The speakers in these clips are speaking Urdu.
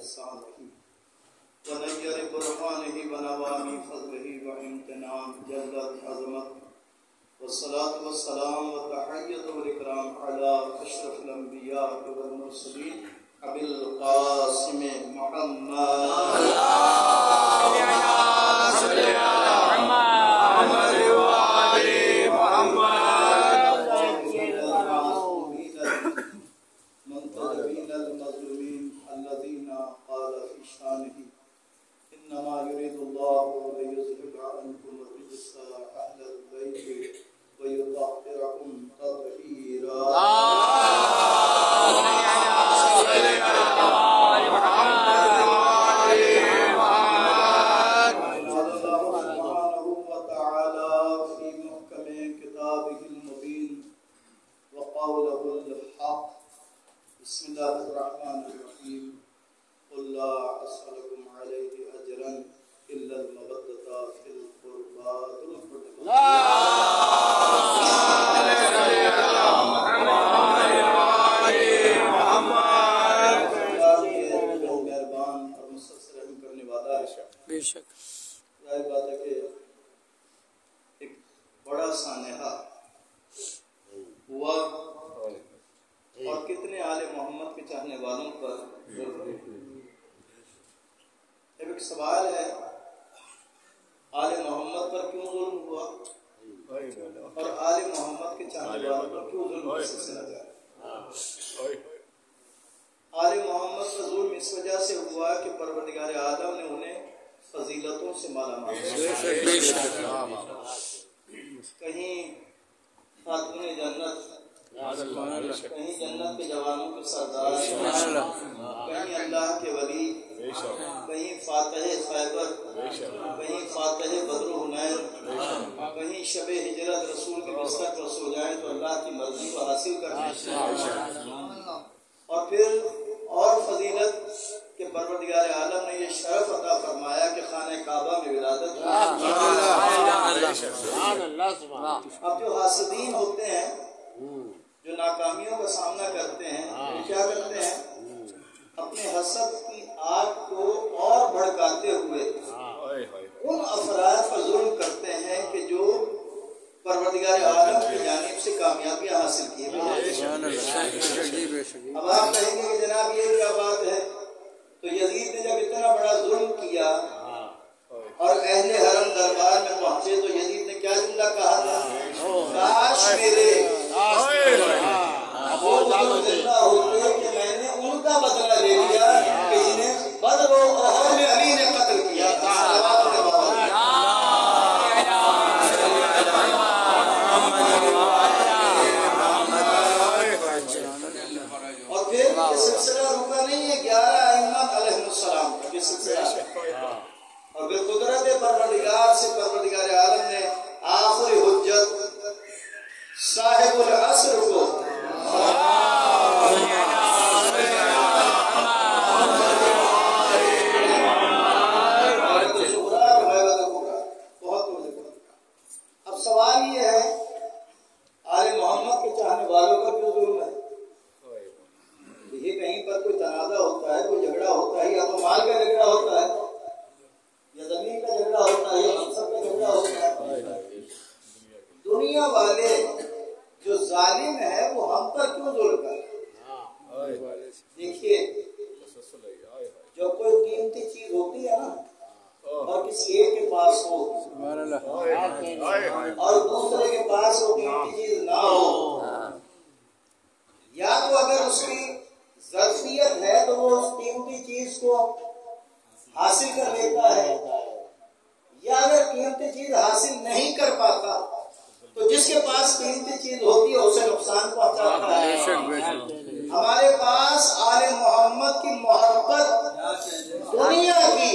إحسانه ونير برهانه ونوامي فضله وامتنان جلت عظمته والصلاة والسلام والتحية والإكرام على أشرف الأنبياء والمرسلين أبي القاسم محمد منتدبين المظلومين الذين قال في شانه إنما يريد الله ليذهب عنكم الرجس أهل البيت ويطهركم تطهيرا. بسم الله الرحمن الرحيم قل لا أسألكم عليه أجرا إلا المودة في القربى. مہربان اور مسلسل رحم کرنے والا بے شک ظاہر بات ہے کہ ایک بڑا سانحہ ہوا اور کتنے آل محمد کے چاہنے والوں پر ایک سوال ہے آل محمد پر کیوں ظلم ہوا اور آل محمد کے چاہنے والوں پر کیوں ظلم کا سلسلہ جاری؟ آل محمد پر ظلم اس وجہ سے ہوا کہ پروردگار عالم نے انہیں فضیلتوں سے مالا مال کہیں خاتون جنت کہیں جنت کے جوانوں کے سردار کہیں اللہ کے ولی کہیں فاتح خیبر کہیں فاتح بدر و حنین کہیں شب ہجرت رسول کے بستر پر سو جائیں تو اللہ کی مرضی کو حاصل کرنے اور پھر اور فضیلت کہ پروردگار عالم نے یہ شرف عطا فرمایا کہ خانہ کعبہ میں ولادت اب جو حاسدین ہوتے ہیں جو ناکامیوں کا سامنا کرتے ہیں کیا کرتے ہیں اپنے حسد کی آگ کو اور بھڑکاتے ہوئے ان افراد پر ظلم کرتے ہیں کہ جو پروردگار عالم کی جانب سے کامیابیاں حاصل کی ہیں. اب آپ کہیں گے کہ جناب یہ کیا بات ہے؟ تو یزید نے جب اتنا بڑا ظلم کیا اور اہل حرم دربار میں پہنچے تو یزید نے کیا جملہ کہا تھا؟ کاش میرے وہ زندہ ہوتے کہ میں نے ان کا بدلہ لے لیا کہ جنہیں بدر و احد میں علی نے قتل کیا تھا. اور پھر یہ سلسلہ رکا نہیں ہے 11 ائمہ علیہ السلام کا یہ سلسلہ اور بالقدرت پروردگار سے پروردگار عالم نے آخری حجت صاحب العصر کو اب سوال یہ ہے آل محمد کے چاہنے والوں کا کیوں ظلم ہے؟ یہ کہیں پر کوئی تنازع ہوتا ہے کوئی جھگڑا ہوتا ہے یا تو مال کا جھگڑا ہوتا ہے یا زمین کا جھگڑا ہوتا ہے یا منصب کا جھگڑا ہوتا ہے. دنیا والے جو ظالم ہے وہ ہم پر کیوں ظلم کر؟ دیکھیے جو کوئی قیمتی چیز ہوتی ہے نا اور کسی ایک کے پاس ہو اور دوسرے کے پاس وہ قیمتی چیز نہ ہو یا تو اگر اس کی ظرفیت ہے تو وہ اس قیمتی چیز کو حاصل کر لیتا ہے یا اگر قیمتی چیز حاصل نہیں کر پاتا تو جس کے پاس قیمتی چیز ہوتی ہے اسے نقصان پہنچاتا ہے. ہمارے پاس آل محمد کی محبت دنیا کی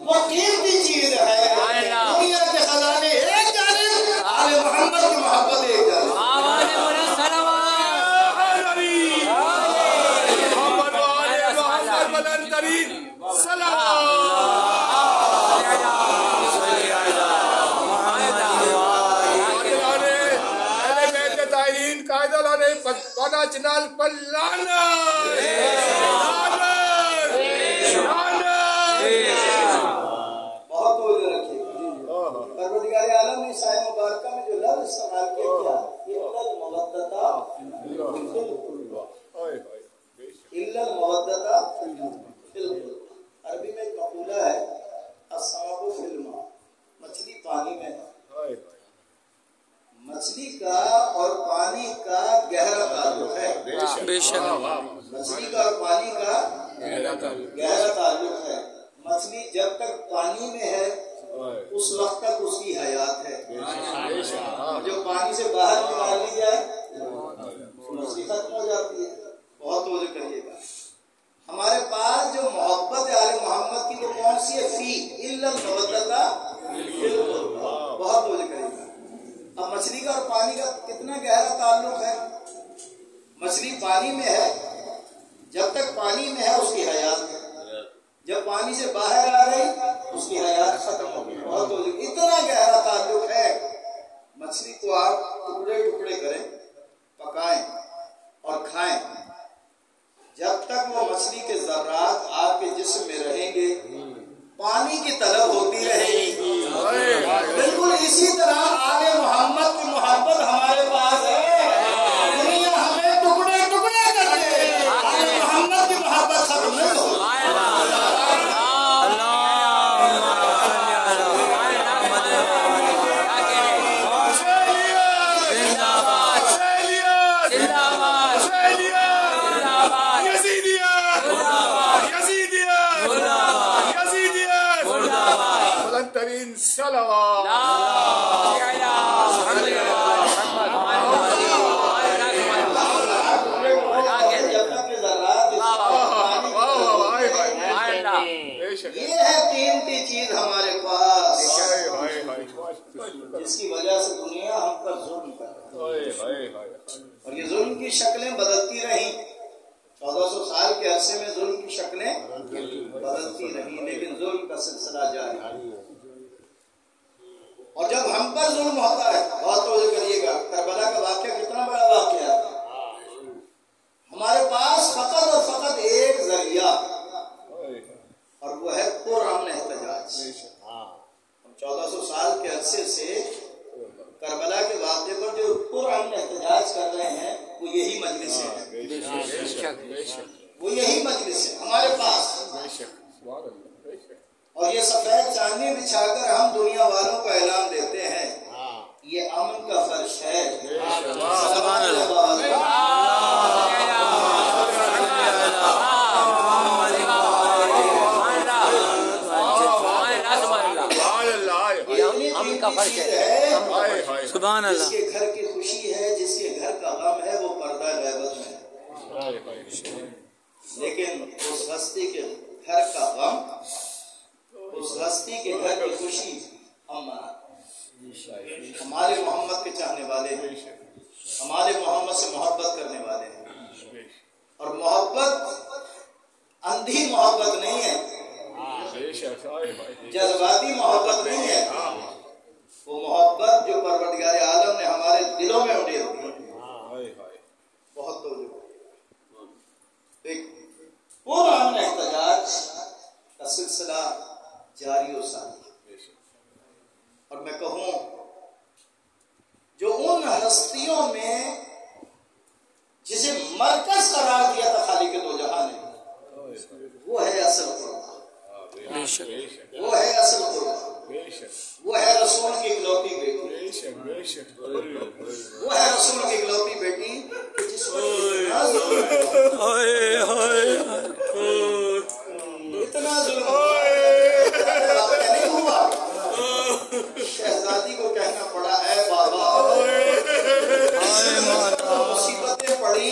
وہ قیمتی چیز ہے. دنیا کے خزانے ایک جانب آل محمد کی محبت ایک جانب. بہت توجہ رکھیے. پروردگار عالم نے اس آیت مبارکہ میں جو لفظ استعمال کیا الا المودۃ فی القربى. عربی میں ایک مقولہ ہے السمک فی الماء، مچھلی پانی میں ہے. مچھلی کا اور پانی کا گہرا تعلق ہے. مچھلی کا اور پانی کا گہرا تعلق ہے. مچھلی جب تک پانی میں ہے اس وقت تک اس کی حیات ہے. جو پانی سے باہر نکال لی جائے مچھلی ختم ہو جاتی ہے. بہت توجہ کریے گا. ہمارے پاس جو محبت ہے آل محمد کی وہ کون سی ہے؟ فی الا المودۃ فی القربى. بہت توجہ کریے گا. اب مچھلی کا اور پانی کا کتنا گہرا تعلق ہے. مچھلی پانی میں ہے، جب تک پانی میں ہے اس کی حیات ہے. جب پانی سے باہر آ گئی اس کی حیات ختم ہو گئی. بہت اتنا گہرا تعلق ہے. مچھلی کو آپ ٹکڑے ٹکڑے کریں، پکائیں اور کھائیں، جب تک وہ مچھلی کے ذرات آپ کے جسم میں رہیں گے پانی کی طلب ہوتی رہے گی. بالکل اسی طرح آل محمد کی محبت ہمارے پاس ہے. دنیا ہمیں ٹکڑے ٹکڑے کر دے، آل محمد کی محبت ختم نہیں ہو. یہ ہے قیمتی چیز ہمارے پاس جس کی وجہ سے دنیا ہم پر ظلم کر رہی ہے. اور یہ ظلم کی شکلیں بدلتی رہیں. 1400 سال کے عرصے میں ظلم کی شکلیں بدلتی رہیں، لیکن ظلم کا سلسلہ جاری ہے. اور جب ہم پر ظلم ہوتا ہے، بہت توجہ کریے گا، کربلا کا واقعہ کتنا بڑا واقعہ ہے. ہمارے پاس فقط اور فقط ایک ذریعہ اور وہ ہے پرامن احتجاج. ہم 1400 سال کے عرصے سے کربلا کے واقعے پر جو پرامن احتجاج کر رہے ہیں وہ یہی مجلس ہے. وہ یہی مجلس ہے ہمارے پاس. اور یہ سفید چاندنی بچھا کر ہم دنیا والوں کو اعلان دیتے ہیں یہ امن کا فرش ہے. سبحان اللہ. سبحان اللہ. جس کے گھر کی خوشی ہے، جس کے گھر کا غم ہے، وہ پردہ غیبت میں ہے. لیکن اس ہستی کے گھر کا غم، اس ہستی کے گھر کی خوشی ہم مناتے ہیں. ہمارے محمد کے چاہنے والے ہیں، ہمارے محمد سے محبت کرنے والے ہیں. اور محبت اندھی محبت نہیں ہے، جذباتی محبت نہیں ہے. وہ محبت جو پروردگار عالم نے ہمارے دلوں میں اڈی ہوئی ہے. بہت توجہ. ایک پرامن احتجاج کا سلسلہ جاری و ساری. اور میں کہوں جو ان ہستیوں میں جسے مرکز قرار دیا تھا خالق دو جہاں نے، وہ ہے اصل قربان. وہ ہے اصل قربان. وہ ہے رسول کی اکلوتی بیٹی. وہ ہے رسول کی اکلوتی بیٹی جس پر اتنا ظلم نہیں ہوا. شہزادی کو کہنا پڑا اے بابا مصیبتیں پڑی